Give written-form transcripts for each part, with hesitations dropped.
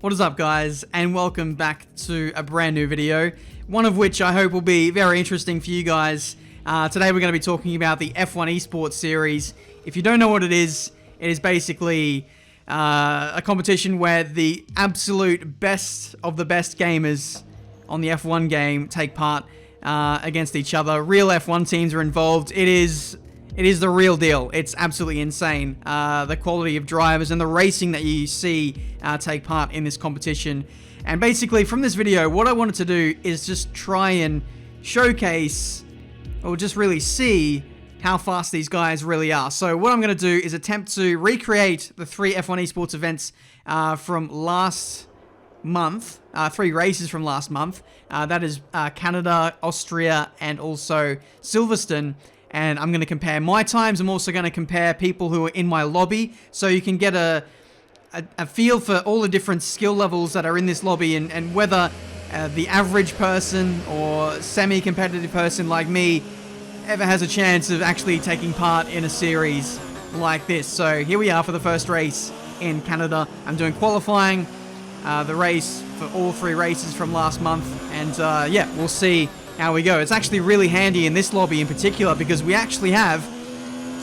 What is up, guys, and welcome back to a brand new video, one of which I hope will be very interesting for you guys. Today we're going to be talking about the F1 Esports series. If you don't know what it is basically a competition where the absolute best of the best gamers on the F1 game take part against each other. Real F1 teams are involved. It is the real deal. It's absolutely insane. The quality of drivers and the racing that you see take part in this competition. And basically from this video, what I wanted to do is just try and showcase, or just really see how fast these guys really are. So what I'm going to do is attempt to recreate the 3 F1 Esports events from last month, 3 races from last month. That is Canada, Austria, and also Silverstone. And I'm going to compare my times. I'm also going to compare people who are in my lobby, so you can get a feel for all the different skill levels that are in this lobby, and whether the average person or semi-competitive person like me ever has a chance of actually taking part in a series like this. So here we are for the first race in Canada. I'm doing qualifying, the race for all 3 races from last month, and yeah, we'll see how we go. It's actually really handy in this lobby in particular because we actually have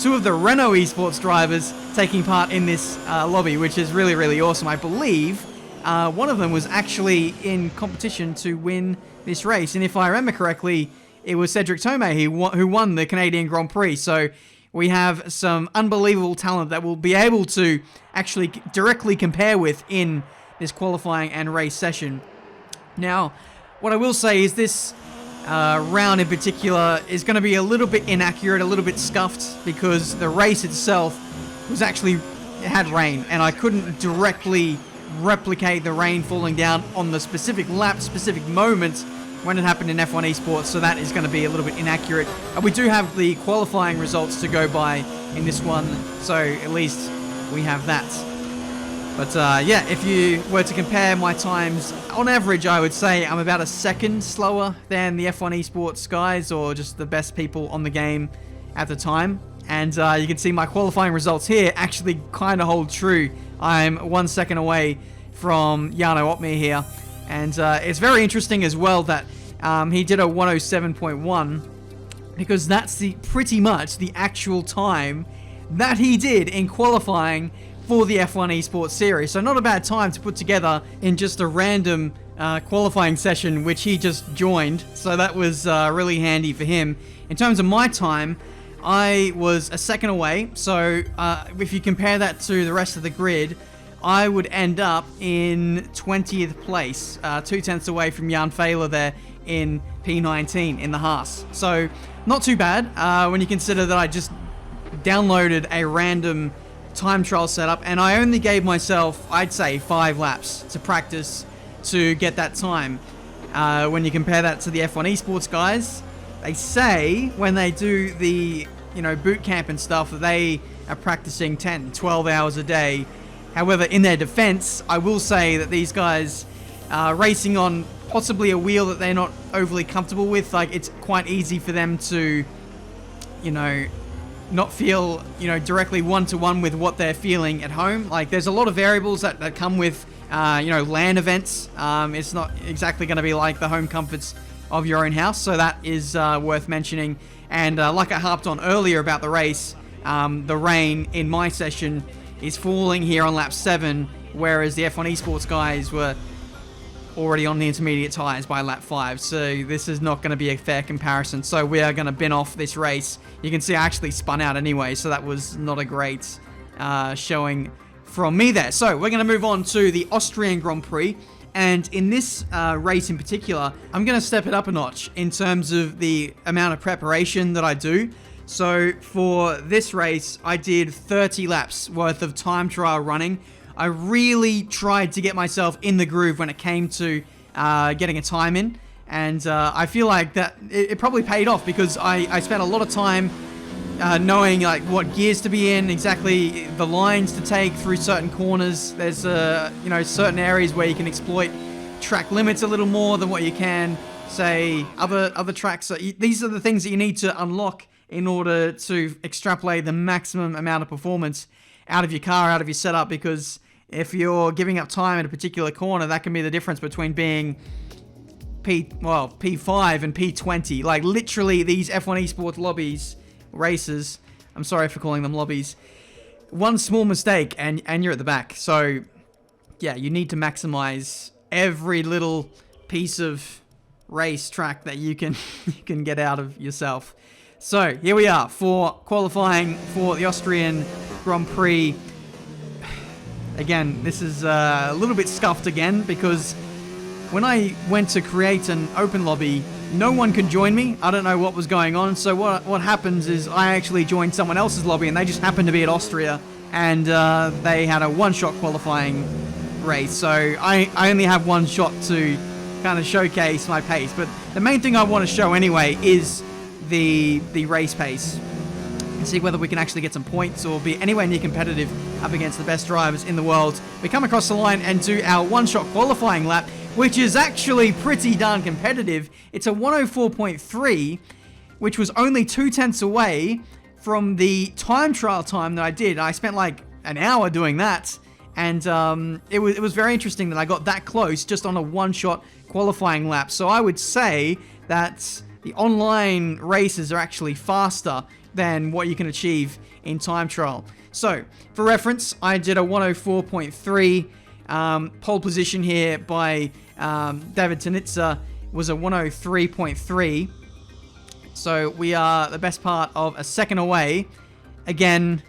2 of the Renault Esports drivers taking part in this lobby, which is really, really awesome. I believe one of them was actually in competition to win this race, and if I remember correctly, it was Cedric Tomei who won the Canadian Grand Prix. So we have some unbelievable talent that we'll be able to actually directly compare with in this qualifying and race session. Now, what I will say is this round in particular is going to be a little bit inaccurate, a little bit scuffed, because the race itself was actually, it had rain, and I couldn't directly replicate the rain falling down on the specific lap, specific moment when it happened in F1 Esports, so that is going to be a little bit inaccurate. We do have the qualifying results to go by in this one, so at least we have that. But yeah, if you were to compare my times, on average I would say I'm about a second slower than the F1 Esports guys, or just the best people on the game at the time. And you can see my qualifying results here actually kind of hold true. I'm 1 second away from Jarno Opmeer here. And it's very interesting as well that he did a 107.1, because that's pretty much the actual time that he did in qualifying for the F1 Esports series. So not a bad time to put together in just a random qualifying session which he just joined. So that was really handy for him. In terms of my time, I was a second away. So if you compare that to the rest of the grid, I would end up in 20th place, 2/10 away from Jan Fehler there in P19 in the Haas. So not too bad when you consider that I just downloaded a random time trial setup, and I only gave myself, I'd say, 5 laps to practice to get that time. When you compare that to the F1 Esports guys, they say when they do the boot camp and stuff, they are practicing 10, 12 hours a day. However, in their defense, I will say that these guys are racing on possibly a wheel that they're not overly comfortable with. Like, it's quite easy for them to, not feel, directly one-to-one with what they're feeling at home. Like, there's a lot of variables that come with, LAN events. It's not exactly going to be like the home comforts of your own house, so that is worth mentioning. And like I harped on earlier about the race, the rain in my session is falling here on lap 7, whereas the F1 Esports guys were already on the intermediate tyres by lap 5, so this is not going to be a fair comparison. So we are going to bin off this race. You can see I actually spun out anyway, so that was not a great showing from me there. So we're going to move on to the Austrian Grand Prix, and in this race in particular, I'm going to step it up a notch in terms of the amount of preparation that I do. So for this race, I did 30 laps worth of time trial running. I really tried to get myself in the groove when it came to getting a time in, and I feel like that it probably paid off, because I spent a lot of time knowing like what gears to be in, exactly the lines to take through certain corners. There's certain areas where you can exploit track limits a little more than what you can say other tracks. So these are the things that you need to unlock in order to extrapolate the maximum amount of performance out of your car, out of your setup, because if you're giving up time in a particular corner, that can be the difference between being P5 and P20. Like, literally, these F1 Esports lobbies, races, I'm sorry for calling them lobbies, one small mistake and you're at the back. So, yeah, you need to maximize every little piece of race track that you can get out of yourself. So, here we are for qualifying for the Austrian Grand Prix. Again, this is a little bit scuffed again because when I went to create an open lobby, no one could join me. I don't know what was going on. So what happens is I actually joined someone else's lobby and they just happened to be at Austria, and they had a one-shot qualifying race. So I only have one shot to kind of showcase my pace. But the main thing I want to show anyway is the race pace. And see whether we can actually get some points or be anywhere near competitive up against the best drivers in the world. We come across the line and do our one-shot qualifying lap, which is actually pretty darn competitive. It's a 104.3, which was only 0.2 away from the time trial time that I did. I spent like an hour doing that, and it was very interesting that I got that close just on a one-shot qualifying lap. So I would say that the online races are actually faster than what you can achieve in time trial. So, for reference, I did a 104.3. Pole position here by David Tanitsa was a 103.3. So, we are the best part of a second away. Again,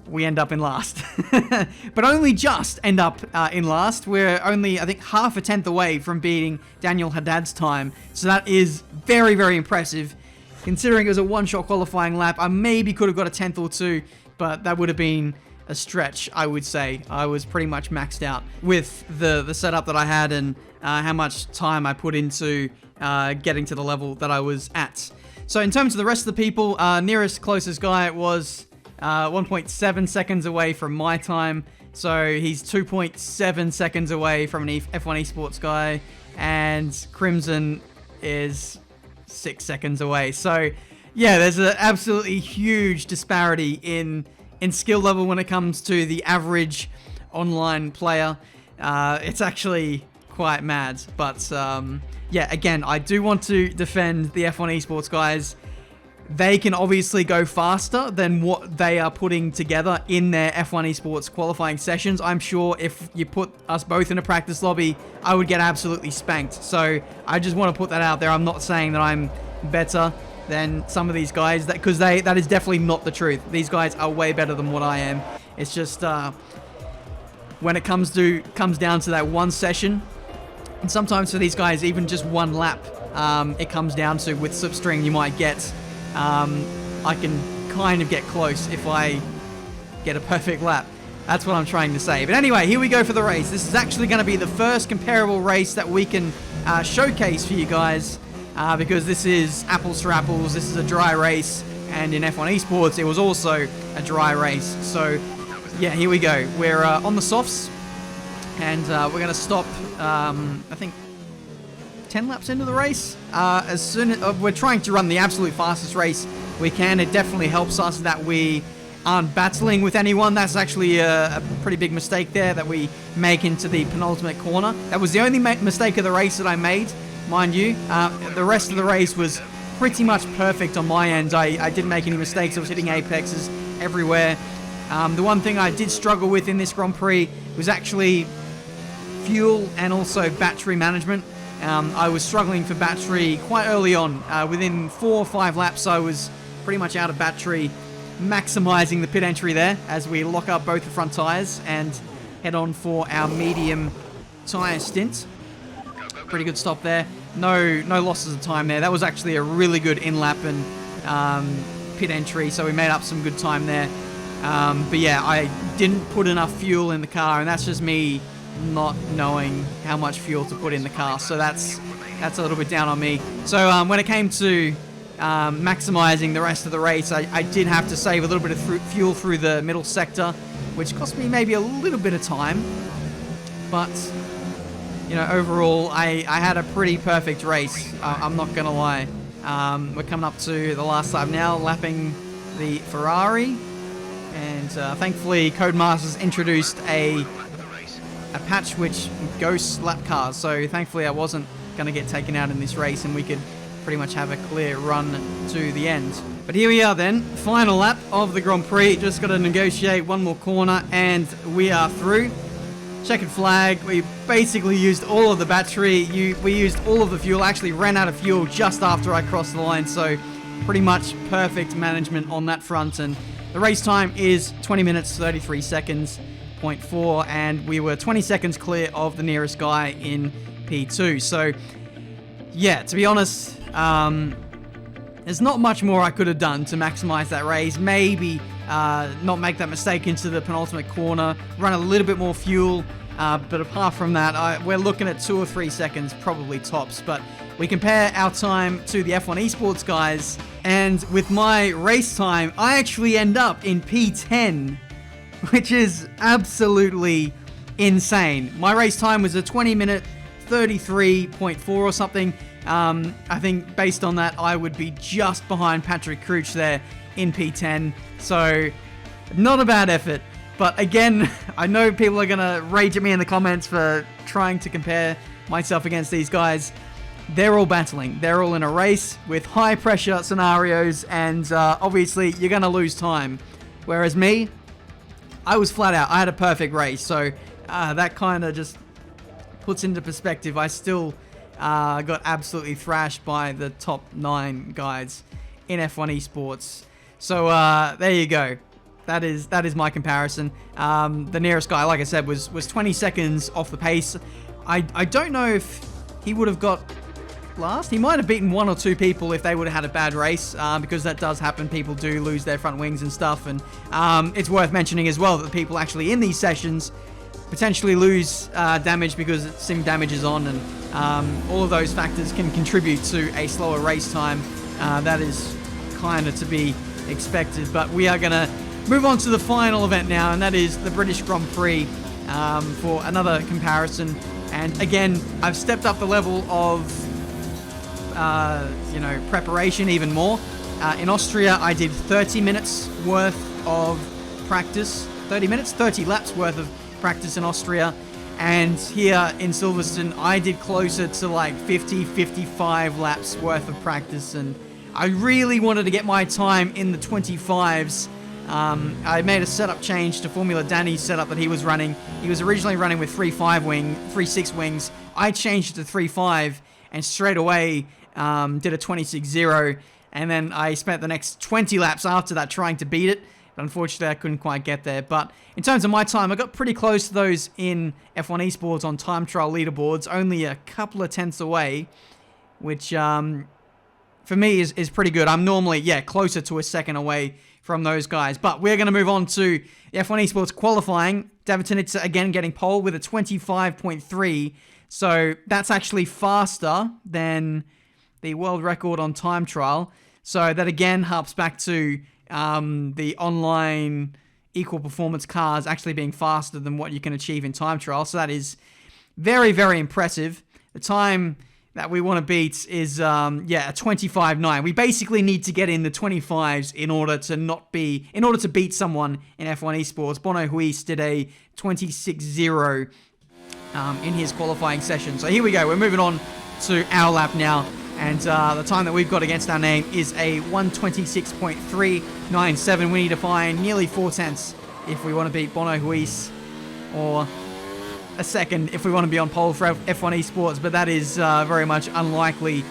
we end up in last. But only just end up in last. We're only, I think, half a tenth away from beating Daniel Haddad's time. So that is very, very impressive. Considering it was a one-shot qualifying lap, I maybe could have got a tenth or two, but that would have been a stretch, I would say. I was pretty much maxed out with the setup that I had and how much time I put into getting to the level that I was at. So in terms of the rest of the people, nearest closest guy was 1.7 seconds away from my time. So he's 2.7 seconds away from an F1 Esports guy, and Crimson is 6 seconds away. So yeah, there's an absolutely huge disparity in skill level when it comes to the average online player. It's actually quite mad, but yeah, again, I do want to defend the F1 Esports guys. They can obviously go faster than what they are putting together in their F1 Esports qualifying sessions. I'm sure if you put us both in a practice lobby, I would get absolutely spanked. So I just want to put that out there. I'm not saying that I'm better than some of these guys, because that is definitely not the truth. These guys are way better than what I am. It's just when it comes down to that one session, and sometimes for these guys, even just one lap, it comes down to with slipstream you might get. I can kind of get close if I get a perfect lap. That's what I'm trying to say. But anyway, here we go for the race. This is actually going to be the first comparable race that we can showcase for you guys, because this is apples to apples. This is a dry race, and in F1 Esports, it was also a dry race. So, yeah, here we go. We're on the softs, and we're going to stop, I think, 10 laps into the race. As soon as we're trying to run the absolute fastest race we can, it definitely helps us that we aren't battling with anyone. That's actually a pretty big mistake there that we make into the penultimate corner. That was the only mistake of the race that I made, mind you. The rest of the race was pretty much perfect on my end. I didn't make any mistakes. I was hitting apexes everywhere. The one thing I did struggle with in this Grand Prix was actually fuel and also battery management. I was struggling for battery quite early on. Within 4 or 5 laps, I was pretty much out of battery, maximizing the pit entry there as we lock up both the front tires and head on for our medium tire stint. Pretty good stop there. No losses of time there. That was actually a really good in-lap and pit entry, so we made up some good time there. But yeah, I didn't put enough fuel in the car, and that's just me not knowing how much fuel to put in the car, so that's a little bit down on me. So when it came to maximizing the rest of the race, I did have to save a little bit of fuel through the middle sector, which cost me maybe a little bit of time, but you know, overall I had a pretty perfect race. I'm not gonna lie. We're coming up to the last lap now, lapping the Ferrari, and thankfully Codemasters introduced a a patch which ghosts lap cars. So thankfully I wasn't going to get taken out in this race, and we could pretty much have a clear run to the end. But here we are then, final lap of the Grand Prix. Just got to negotiate one more corner and we are through. Checkered flag. We basically used all of the battery. We used all of the fuel. Actually ran out of fuel just after I crossed the line. So pretty much perfect management on that front. And the race time is 20 minutes, 33 seconds, 0.4. And we were 20 seconds clear of the nearest guy in P2. So yeah, to be honest, there's not much more I could have done to maximize that race. Maybe not make that mistake into the penultimate corner, run a little bit more fuel, but apart from that, we're looking at 2 or 3 seconds, probably tops. But we compare our time to the F1 Esports guys, and with my race time, I actually end up in P10, which is absolutely insane. My race time was a 20-minute 33.4 or something. I think based on that, I would be just behind Patrick Crouch there in P10. So, not a bad effort. But again, I know people are going to rage at me in the comments for trying to compare myself against these guys. They're all battling. They're all in a race with high pressure scenarios, and obviously you're going to lose time. Whereas me, I was flat out. I had a perfect race. So, that kind of just puts into perspective. I still got absolutely thrashed by the top 9 guys in F1 Esports. So there you go. That is my comparison. The nearest guy, like I said, was 20 seconds off the pace. I don't know if he would have got last. He might have beaten 1 or 2 people if they would have had a bad race, because that does happen. People do lose their front wings and stuff. And it's worth mentioning as well that the people actually in these sessions potentially lose damage because sim damage is on, and all of those factors can contribute to a slower race time. That is kind of to be expected. But we are going to move on to the final event now, and that is the British Grand Prix, for another comparison. And again, I've stepped up the level of preparation even more. In Austria, I did 30 minutes worth of practice. 30 laps worth of practice in Austria, and here in Silverstone I did closer to like 50-55 laps worth of practice, and I really wanted to get my time in the 25s. I made a setup change to Formula Danny's setup that he was running. He was originally running with 3.6 wings. I changed it to 3.5 and straight away did a 26.0, and then I spent the next 20 laps after that trying to beat it. Unfortunately, I couldn't quite get there. But in terms of my time, I got pretty close to those in F1 Esports on time trial leaderboards, only a couple of tenths away, which for me is pretty good. I'm normally, closer to a second away from those guys. But we're going to move on to the F1 Esports qualifying. David Tinitza again getting pole with a 25.3. So that's actually faster than the world record on time trial. So that again harps back to the online equal performance cars actually being faster than what you can achieve in time trial. So that is very, very impressive. The time that we want to beat is, a 25.9. We basically need to get in the 25s in order to beat someone in F1 Esports. Bono Huis did a 26.0 in his qualifying session. So here we go. We're moving on to our lap now. And the time that we've got against our name is a 1:26.397. We need to find nearly 4 tenths if we want to beat Bono Huis, or a second if we want to be on pole for F1 Esports. But that is very much unlikely,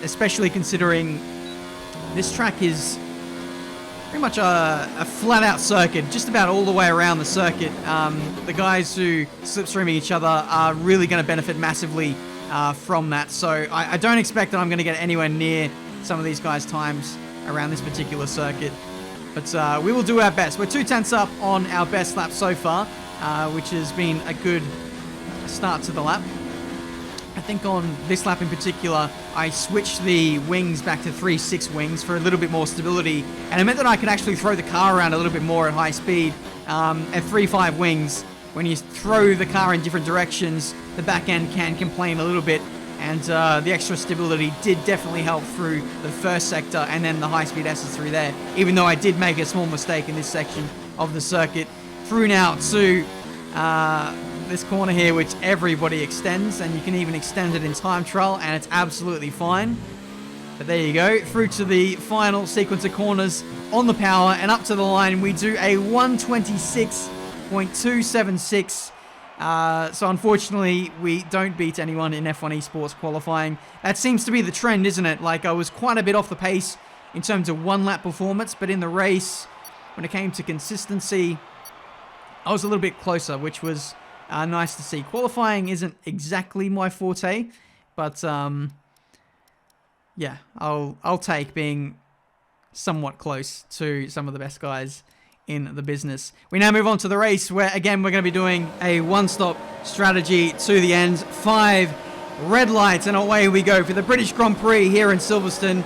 especially considering this track is pretty much a flat-out circuit, just about all the way around the circuit. The guys who slipstreaming each other are really going to benefit massively from that. So I don't expect that I'm going to get anywhere near some of these guys' times around this particular circuit. But we will do our best. We're 2 tenths up on our best lap so far, which has been a good start to the lap. I think on this lap in particular, I switched the wings back to 3.6 wings for a little bit more stability, and it meant that I could actually throw the car around a little bit more at high speed. At 3.5 wings, when you throw the car in different directions, the back end can complain a little bit, and the extra stability did definitely help through the first sector, and then the high-speed S's through there, even though I did make a small mistake in this section of the circuit. Through now to this corner here, which everybody extends, and you can even extend it in time trial, and it's absolutely fine. But there you go, through to the final sequence of corners on the power, and up to the line. We do a 126.276. So unfortunately, we don't beat anyone in F1 Esports qualifying. That seems to be the trend, isn't it? Like, I was quite a bit off the pace in terms of one-lap performance, but in the race, when it came to consistency, I was a little bit closer, which was nice to see. Qualifying isn't exactly my forte, but yeah, I'll take being somewhat close to some of the best guys in the business. We now move on to the race, where again we're going to be doing a one-stop strategy to the end. 5 red lights, and away we go for the British Grand Prix here in Silverstone.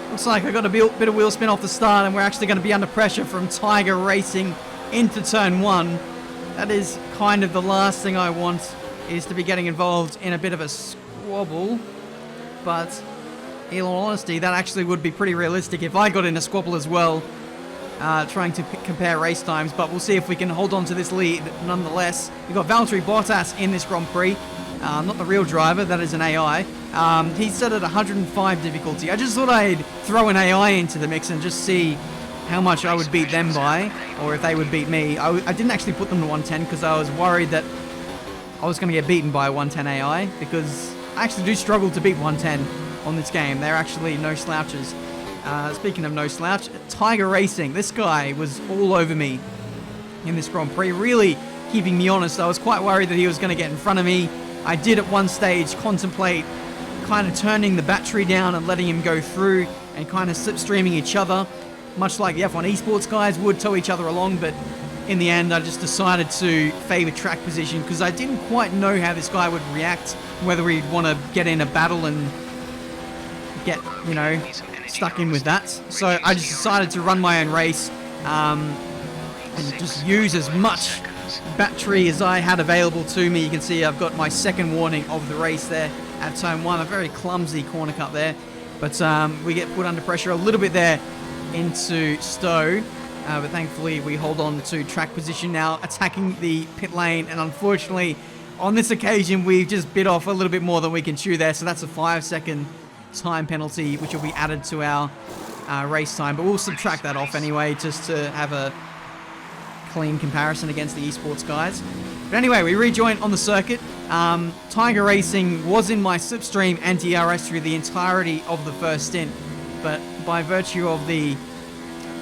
Looks like I got a bit of wheel spin off the start, and we're actually going to be under pressure from Tiger Racing into turn 1. That is kind of the last thing I want, is to be getting involved in a bit of a squabble. But in all honesty, that actually would be pretty realistic if I got in a squabble as well, trying to compare race times. But we'll see if we can hold on to this lead nonetheless. We've got Valtteri Bottas in this Grand Prix. Not the real driver, that is an AI. He's set at 105 difficulty. I just thought I'd throw an AI into the mix and just see how much I would beat them by, or if they would beat me. I didn't actually put them to 110 because I was worried that I was going to get beaten by a 110 AI, because I actually do struggle to beat 110 on this game. They're actually no slouches. Speaking of no slouch, Tiger Racing. This guy was all over me in this Grand Prix, really keeping me honest. I was quite worried that he was going to get in front of me. I did at one stage contemplate kind of turning the battery down and letting him go through and kind of slipstreaming each other, much like the F1 Esports guys would tow each other along, but in the end I just decided to favour track position because I didn't quite know how this guy would react, whether he'd want to get in a battle and get, you know, stuck in with that. So I just decided to run my own race and just use as much battery as I had available to me. You can see I've got my second warning of the race there at turn 1. A very clumsy corner cut there, but we get put under pressure a little bit there into Stowe, but thankfully we hold on to track position now, attacking the pit lane, and unfortunately on this occasion we've just bit off a little bit more than we can chew there, so that's a 5-second time penalty which will be added to our race time, but we'll subtract that off anyway just to have a clean comparison against the esports guys. But anyway, we rejoin on the circuit. Tiger Racing was in my slipstream and DRS through the entirety of the first stint, but by virtue of the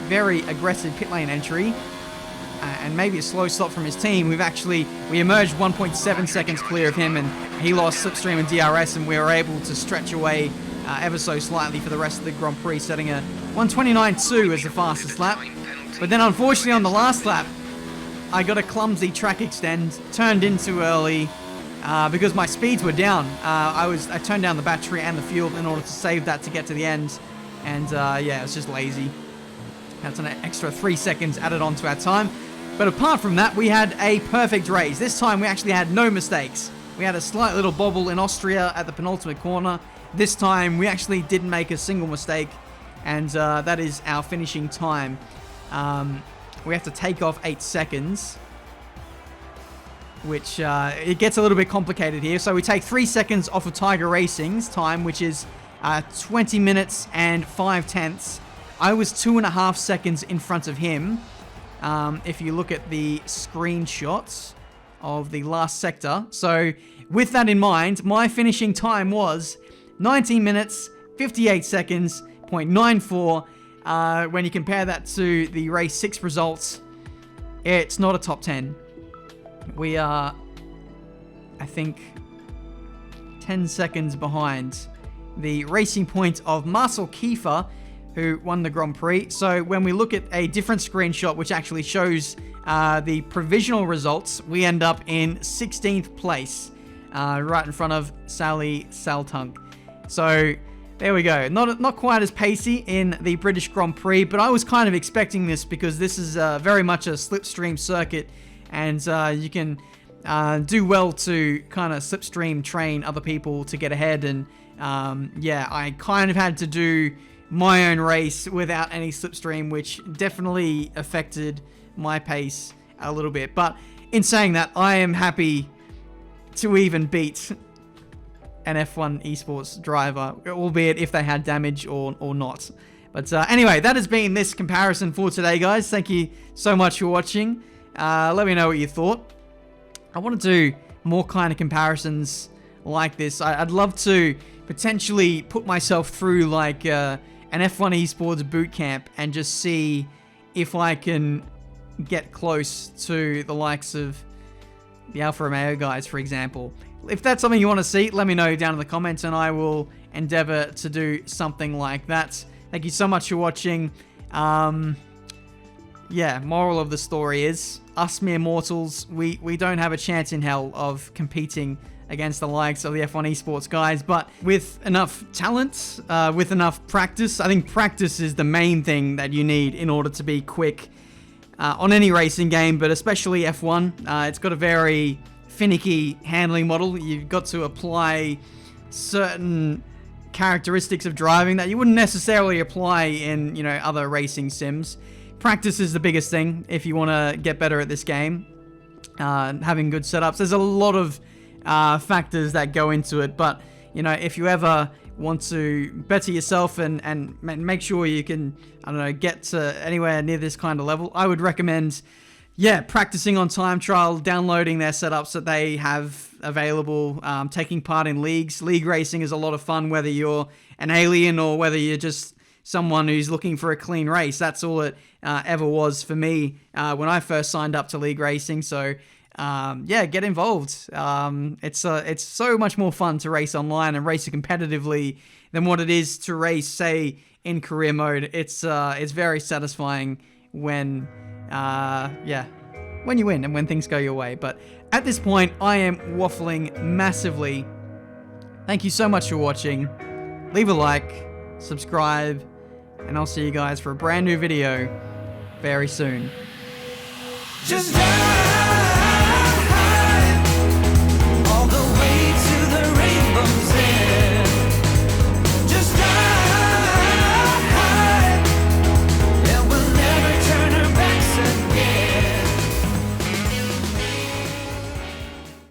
very aggressive pit lane entry and maybe a slow stop from his team, we emerged 1.7 seconds clear of him, and he lost slipstream and DRS, and we were able to stretch away ever so slightly for the rest of the Grand Prix, setting a 129.2 as the fastest lap. But then unfortunately on the last lap I got a clumsy track extend, turned in too early because my speeds were down. I turned down the battery and the fuel in order to save that to get to the end, and yeah, it was just lazy. That's an extra 3 seconds added on to our time. But apart from that, we had a perfect race. This time we actually had no mistakes. We had a slight little bobble in Austria at the penultimate corner. This time we actually didn't make a single mistake, and that is our finishing time. We have to take off 8 seconds, which it gets a little bit complicated here. So we take 3 seconds off of Tiger Racing's time, which is 20 minutes and 5/10. I was 2.5 seconds in front of him. If you look at the screenshots of the last sector. So with that in mind, my finishing time was 19 minutes, 58 seconds, 0.94. When you compare that to the race 6 results, it's not a top 10. We are, I think, 10 seconds behind the racing point of Marcel Kiefer, who won the Grand Prix. So when we look at a different screenshot, which actually shows the provisional results, we end up in 16th place, right in front of Sally Saltunk. So there we go. Not quite as pacey in the British Grand Prix, but I was kind of expecting this because this is very much a slipstream circuit, and you can do well to kind of slipstream train other people to get ahead. And yeah, I kind of had to do my own race without any slipstream, which definitely affected my pace a little bit. But in saying that, I am happy to even beat an F1 esports driver, albeit if they had damage or not. But anyway, that has been this comparison for today, guys. Thank you so much for watching. Let me know what you thought. I want to do more kind of comparisons like this. I'd love to potentially put myself through like an F1 esports boot camp and just see if I can get close to the likes of the Alfa Romeo guys, for example. If that's something you want to see, let me know down in the comments and I will endeavor to do something like that. Thank you so much for watching. Yeah, moral of the story is, us mere mortals, we don't have a chance in hell of competing against the likes of the F1 esports guys, but with enough talent, with enough practice, I think practice is the main thing that you need in order to be quick on any racing game, but especially F1. It's got a very finicky handling model. You've got to apply certain characteristics of driving that you wouldn't necessarily apply in, you know, other racing sims. Practice is the biggest thing if you want to get better at this game. Having good setups. There's a lot of factors that go into it, but, you know, if you ever want to better yourself and make sure you can, I don't know, get to anywhere near this kind of level, I would recommend, yeah, practicing on time trial, downloading their setups that they have available, taking part in leagues. League racing is a lot of fun, whether you're an alien or whether you're just someone who's looking for a clean race. That's all it ever was for me when I first signed up to league racing. So yeah, get involved. It's so much more fun to race online and race competitively than what it is to race, say, in career mode. It's very satisfying when when you win and when things go your way. But at this point, I am waffling massively. Thank you so much for watching. Leave a like, subscribe, and I'll see you guys for a brand new video very soon. Just